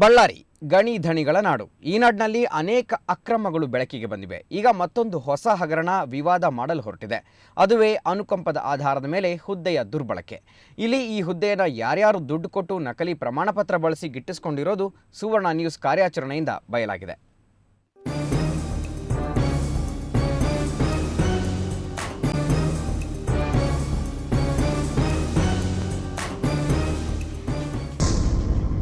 ಬಳ್ಳಾರಿ ಗಣಿ ಧಣಿಗಳ ನಾಡು. ಈ ನಾಡಿನಲ್ಲಿ ಅನೇಕ ಅಕ್ರಮಗಳು ಬೆಳಕಿಗೆ ಬಂದಿವೆ. ಈಗ ಮತ್ತೊಂದು ಹೊಸ ಹಗರಣ ವಿವಾದ ಮಾಡಲು ಹೊರಟಿದೆ. ಅದುವೇ ಅನುಕಂಪದ ಆಧಾರದ ಮೇಲೆ ಹುದ್ದೆಯ ದುರ್ಬಳಕೆ. ಇಲ್ಲಿ ಈ ಹುದ್ದೆಯನ್ನು ಯಾರ್ಯಾರು ದುಡ್ಡು ಕೊಟ್ಟು ನಕಲಿ ಪ್ರಮಾಣಪತ್ರ ಬಳಸಿ ಗಿಟ್ಟಿಸಿಕೊಂಡಿರೋದು ಸುವರ್ಣ ನ್ಯೂಸ್ ಕಾರ್ಯಾಚರಣೆಯಿಂದ ಬಯಲಾಗಿದೆ.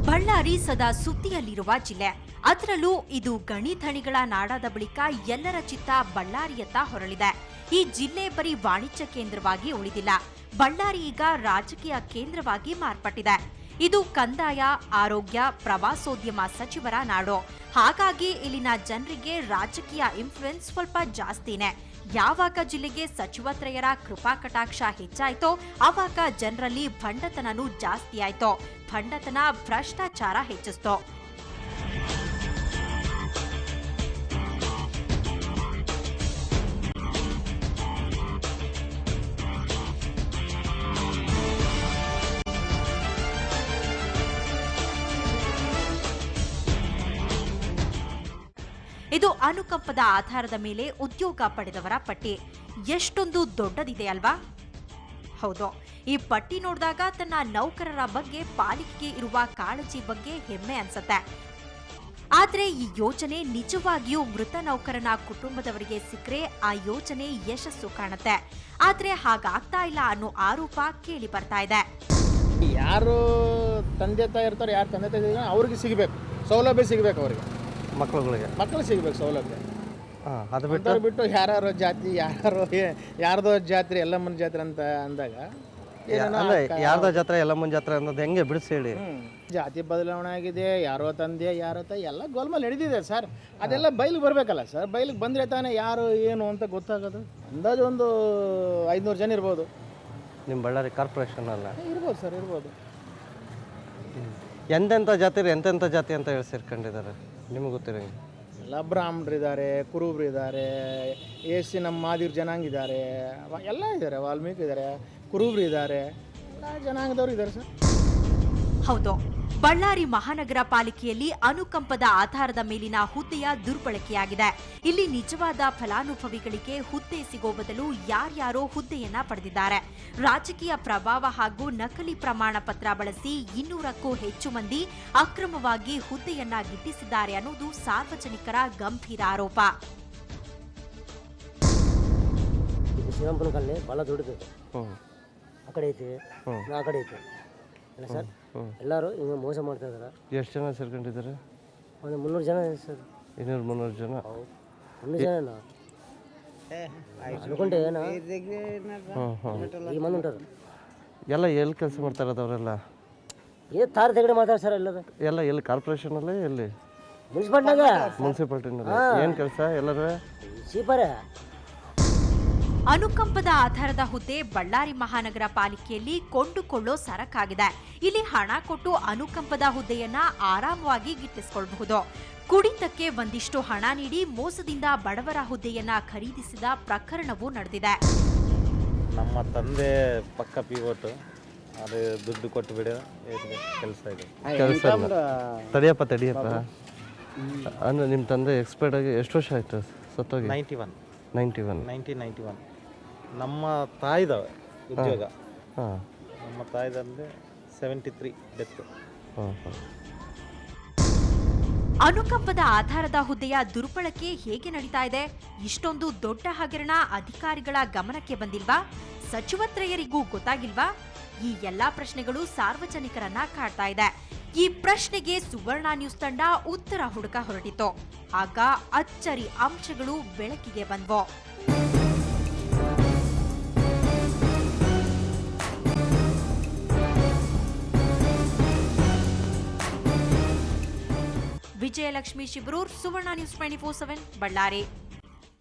ಬಳ್ಳಾರಿ ಸದಾ ಸುದ್ದಿಯಲ್ಲಿರುವ ಜಿಲ್ಲೆ. ಅದರಲ್ಲೂ ಇದು ಗಣಿ ಧಣಿಗಳ ನಾಡಾದ ಬಳಿಕ ಎಲ್ಲರ ಚಿತ್ತ ಬಳ್ಳಾರಿಯತ್ತ ಹೊರಳಿದೆ. ಈ ಜಿಲ್ಲೆ ಬರೀ ವಾಣಿಜ್ಯ ಕೇಂದ್ರವಾಗಿ ಉಳಿದಿಲ್ಲ, ಬಳ್ಳಾರಿ ಈಗ ರಾಜಕೀಯ ಕೇಂದ್ರವಾಗಿ ಮಾರ್ಪಟ್ಟಿದೆ. ಇದು ಕಂದಾಯ, ಆರೋಗ್ಯ, ಪ್ರವಾಸೋದ್ಯಮ ಸಚಿವರ ನಾಡು. ಹಾಗಾಗಿ ಇಲ್ಲಿನ ಜನರಿಗೆ ರಾಜಕೀಯ ಇನ್ಫ್ಲುಯೆನ್ಸ್ ಸ್ವಲ್ಪ ಜಾಸ್ತಿನೇ. ಯಾವಾಗ ಜಿಲ್ಲೆಗೆ ಸಚಿವತ್ರಯರ ಕೃಪಾ ಕಟಾಕ್ಷ ಹೆಚ್ಚಾಯ್ತೋ ಆವಾಗ ಜನರಲ್ಲಿ ಭಂಡತನನೂ ಜಾಸ್ತಿ ಆಯ್ತೋ. ಭಂಡತನ ಭ್ರಷ್ಟಾಚಾರ ಹೆಚ್ಚಿಸ್ತೋ. ಇದು ಅನುಕಂಪದ ಆಧಾರದ ಮೇಲೆ ಉದ್ಯೋಗ ಪಡೆದವರ ಪಟ್ಟಿ. ಎಷ್ಟೊಂದು ದೊಡ್ಡದಿದೆ ಅಲ್ವಾ? ಹೌದು, ಈ ಪಟ್ಟಿ ನೋಡಿದಾಗ ತನ್ನ ನೌಕರರ ಬಗ್ಗೆ ಪಾಲಿಕೆಗೆ ಇರುವ ಕಾಳಜಿ ಬಗ್ಗೆ ಹೆಮ್ಮೆ ಅನ್ಸತ್ತೆ. ಆದ್ರೆ ಈ ಯೋಜನೆ ನಿಜವಾಗಿಯೂ ಮೃತ ನೌಕರನ ಕುಟುಂಬದವರಿಗೆ ಸಿಕ್ಕರೆ ಆ ಯೋಜನೆ ಯಶಸ್ಸು ಕಾಣುತ್ತೆ. ಆದ್ರೆ ಹಾಗಾಗ್ತಾ ಇಲ್ಲ ಅನ್ನೋ ಆರೋಪ ಕೇಳಿ ಬರ್ತಾ ಇದೆ. ಯಾರು ತಂದೆ ತಾಯಿ ಇರ್ತಾರೆ, ಯಾರು ತಂದೆ ತಾಯಿ ಅವ್ರಿಗೆ ಸಿಗಬೇಕು ಸೌಲಭ್ಯ, ಸಿಗಬೇಕು ಅವ್ರಿಗೆ, ಮಕ್ಕಳು ಸಿಗಬೇಕು ಸೌಲಭ್ಯ. ಅದು ಬಿಟ್ಟು ಯಾರು ಜಾತಿ, ಯಾರ್ದೋ ಜಾತ್ರೆ ಎಲ್ಲಮ್ಮನ ಜಾತ್ರೆ ಅಂತ ಅಂದಾಗ ಯಾರ್ದೋ ಜಾತ್ರೆ ಎಲ್ಲಮ್ಮನ ಜಾತ್ರೆ ಅನ್ನೋದು ಹೆಂಗೆ ಬಿಡಿಸಿ ಹೇಳಿ. ಜಾತಿ ಬದಲಾವಣೆ ಆಗಿದೆ, ಯಾರೋ ತಂದೆ ಯಾರೋ ತಾಯಿ ಎಲ್ಲ ಗೋಲ್ಮಾಲ್ ಹಿಡಿದಿದೆ ಸರ್. ಅದೆಲ್ಲ ಬಯಲಿಗೆ ಬರಬೇಕಲ್ಲ ಸರ್. ಬಯಲಿಗೆ ಬಂದರೆ ತಾನೇ ಯಾರು ಏನು ಅಂತ ಗೊತ್ತಾಗೋದು. ಅಂದಾಜು ಒಂದು 500 ಜನ ಇರ್ಬೋದು. ನಿಮ್ಮ ಬಳ್ಳಾರಿ ಕಾರ್ಪೊರೇಷನ್ ಅಲ್ಲ? ಇರ್ಬೋದು ಸರ್, ಇರ್ಬೋದು. ಎಂತೆಂಥ ಜಾತಿ ಅಂತ ಹೇಳಿ ಸೇರ್ಕೊಂಡಿದ್ದಾರೆ ನಿಮಗೆ ಗೊತ್ತಿರಂಗೆ? ಎಲ್ಲ ಬ್ರಾಹ್ಮಣರಿದ್ದಾರೆ, ಕುರುಬರಿದ್ದಾರೆ, ಎಸಿ ನಮ್ಮ ಮಾದಿರ್ ಜನಾಂಗ ಇದ್ದಾರೆ, ಎಲ್ಲ ಇದ್ದಾರೆ, ವಾಲ್ಮೀಕಿ ಇದ್ದಾರೆ, ಕುರುಬರು ಇದ್ದಾರೆ, ಎಲ್ಲ ಜನಾಂಗದವರು ಇದ್ದಾರೆ ಸರ್. ಹೌದು, ಬಳ್ಳಾರಿ ಮಹಾನಗರ ಪಾಲಿಕೆಯಲ್ಲಿ ಅನುಕಂಪದ ಆಧಾರದ ಮೇಲಿನ ಹುದ್ದೆಯ ದುರ್ಬಳಕೆಯಾಗಿದೆ. ಇಲ್ಲಿ ನಿಜವಾದ ಫಲಾನುಭವಿಗಳಿಗೆ ಹುದ್ದೆ ಸಿಗೋ ಬದಲು ಯಾರ್ಯಾರೋ ಹುದ್ದೆಯನ್ನ ಪಡೆದಿದ್ದಾರೆ. ರಾಜಕೀಯ ಪ್ರಭಾವ ಹಾಗೂ ನಕಲಿ ಪ್ರಮಾಣ ಪತ್ರ ಬಳಸಿ 200ಕ್ಕೂ ಹೆಚ್ಚು ಮಂದಿ ಅಕ್ರಮವಾಗಿ ಹುದ್ದೆಯನ್ನ ಗಿಟ್ಟಿಸಿದ್ದಾರೆ ಅನ್ನೋದು ಸಾರ್ವಜನಿಕರ ಗಂಭೀರ ಆರೋಪ. ಶ್ರೀರಾಮಪುರ ಕಾಲನಿ ಭಾಳ ದೊಡ್ಡದು. ಆ ಕಡೆ ಐತಿ, ಆ ಕಡೆ ಐತಿ ಅಲ್ಲ ಸರ್. ಎಲ್ಲರೂ ಹಿಂಗೆ ಮೋಸ ಮಾಡ್ತಾ ಇದ್ದಾರೆ. ಎಷ್ಟು ಜನ ಸೇರ್ಕೊಂಡಿದ್ದಾರೆ? ಒಂದು 300 ಜನ ಸರ್. 200-300 ಜನ? 300 ಜನ ಅನ್ಕೊಂಡೆ ಏನ ಈ ಮಂದಿ ಉಂಟಾರ. ಎಲ್ಲ ಎಲ್ಲಿ ಕೆಲಸ ಮಾಡ್ತಾ ಇರೋದು ಅವರೆಲ್ಲ? ತಾರ ತೆಗಡೆ ಮಾಡ್ತಾರೆ ಸರ್ ಎಲ್ಲರೂ. ಎಲ್ಲ ಎಲ್ಲಿ ಕಾರ್ಪೊರೇಷನಲ್ಲಿ? ಎಲ್ಲಿ ಮುನ್ಸಿಪಾಲ್ಟಿನಲ್ಲಿ ಏನು ಕೆಲಸ ಎಲ್ಲರೂ? ಚೀಪರೇ. ಅನುಕಂಪದ ಆಧಾರದ ಹುದ್ದೆ ಬಳ್ಳಾರಿ ಮಹಾನಗರ ಪಾಲಿಕೆಯಲ್ಲಿ ಕೊಂಡುಕೊಳ್ಳೋ ಸರಕಾಗಿದೆ. ಇಲ್ಲಿ ಹಣ ಕೊಟ್ಟು ಅನುಕಂಪದ ಹುದ್ದೆಯನ್ನ ಆರಾಮವಾಗಿ ಗಿಟ್ಟಿಸಿಕೊಳ್ಳಬಹುದು. ಕುಡಿತಕ್ಕೆ ಒಂದಿಷ್ಟು ಹಣ ನೀಡಿ ಮೋಸದಿಂದ ಬಡವರ ಹುದ್ದೆಯನ್ನ ಖರೀದಿಸಿದ ಪ್ರಕರಣವೂ ನಡೆದಿದೆ. ನಮ್ಮ ತಂದೆ ಪಕ್ಕ ಪಿವೋಟು, ಅದು ದುಡ್ಡು ಕೊಟ್ಟು ಬಿಡ ಕೆಲಸ ಇದೆ. ತಡಿಯಪ್ಪ ಅಂದ್ರೆ ನಿಮ್ಮ ತಂದೆ ಎಕ್ಸ್ಪೈರ್ಡ್ ಆಗಿ ಎಷ್ಟು ವರ್ಷ ಆಯ್ತು ಸತ್ತೋಗಿ? 1991. ನಮ್ಮ ತಾಯಿದ ಉದ್ಯೋಗ, ನಮ್ಮ ತಾಯಿದಂದ್ರೆ 73 ಡೆತ್. ಅನುಕಂಪದ ಆಧಾರದ ಹುದ್ದೆಯ ದುರ್ಬಳಕೆ ಹೇಗೆ ನಡೀತಾ ಇದೆ? ಇಷ್ಟೊಂದು ದೊಡ್ಡ ಹಗರಣ ಅಧಿಕಾರಿಗಳ ಗಮನಕ್ಕೆ ಬಂದಿಲ್ವಾ? ಸಚಿವತ್ರಯರಿಗೂ ಗೊತ್ತಾಗಿಲ್ವಾ? ಈ ಎಲ್ಲಾ ಪ್ರಶ್ನೆಗಳು ಸಾರ್ವಜನಿಕರನ್ನ ಕಾಡ್ತಾ ಇದೆ. ಈ ಪ್ರಶ್ನೆಗೆ ಸುವರ್ಣ ನ್ಯೂಸ್ ತಂಡ ಉತ್ತರ ಹುಡುಕ ಹೊರಟಿತು. ಆಗ ಅಚ್ಚರಿ ಅಂಶಗಳು ಬೆಳಕಿಗೆ ಬಂದ್ವು. ವಿಜಯಲಕ್ಷ್ಮಿ ಶಿಬ್ರೂರ್, ಸುವರ್ಣ ನ್ಯೂಸ್ 24/7, ಬಳ್ಳಾರಿ.